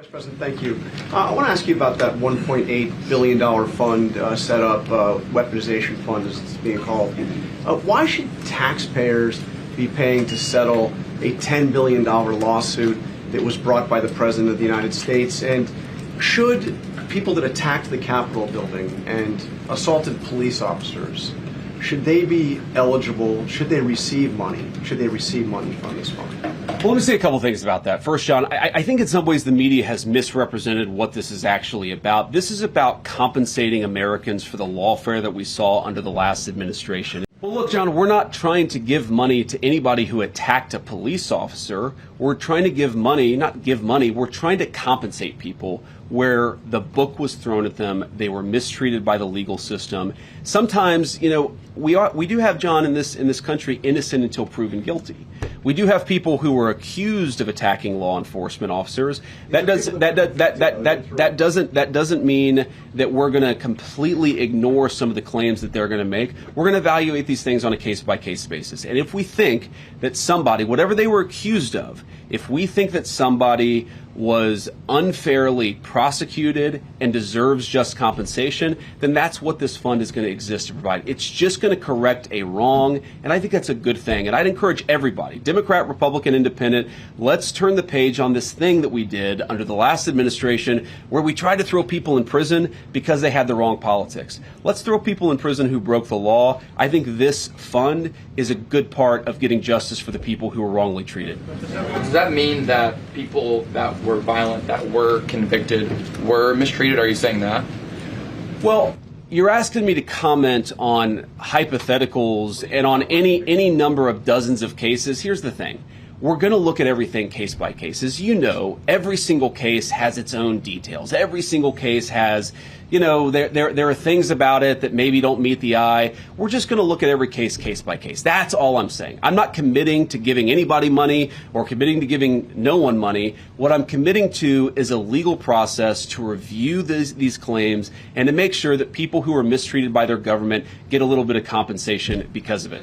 Vice President, thank you. I want to ask you about that $1.8 billion fund set up, weaponization fund as it's being called. Why should taxpayers be paying to settle a $10 billion lawsuit that was brought by the President of the United States? And should people that attacked the Capitol building and assaulted police officers, should they be eligible? Should they receive money? Should they receive money from this fund? Well, let me say a couple things about that. First, John, I think in some ways the media has misrepresented what this is actually about. This is about compensating Americans for the lawfare that we saw under the last administration. Well, look, John, we're not trying to give money to anybody who attacked a police officer. We're trying to give money, not give money, we're trying to compensate people where the book was thrown at them. They were mistreated by the legal system. Sometimes, you know, we do have, John, in this country, innocent until proven guilty. We do have people who were accused of attacking law enforcement officers. That doesn't mean that we're going to completely ignore some of the claims that they're going to make. We're going to evaluate these things on a case-by-case basis. And if we think that somebody, whatever they were accused of, if we think that somebody was unfairly prosecuted and deserves just compensation, then that's what this fund is going to exist to provide. It's just going to correct a wrong, and I think that's a good thing. And I'd encourage everybody, Democrat, Republican, Independent, let's turn the page on this thing that we did under the last administration where we tried to throw people in prison because they had the wrong politics. Let's throw people in prison who broke the law. I think this fund is a good part of getting justice for the people who were wrongly treated. Does that mean that people that were violent, that were convicted, were mistreated? Are you saying that? Well, you're asking me to comment on hypotheticals and on any number of dozens of cases. Here's the thing. We're going to look at everything case by case. As you know, every single case has its own details. Every single case has, you know, there are things about it that maybe don't meet the eye. We're just going to look at every case by case. That's all I'm saying. I'm not committing to giving anybody money or committing to giving no one money. What I'm committing to is a legal process to review these claims and to make sure that people who are mistreated by their government get a little bit of compensation because of it.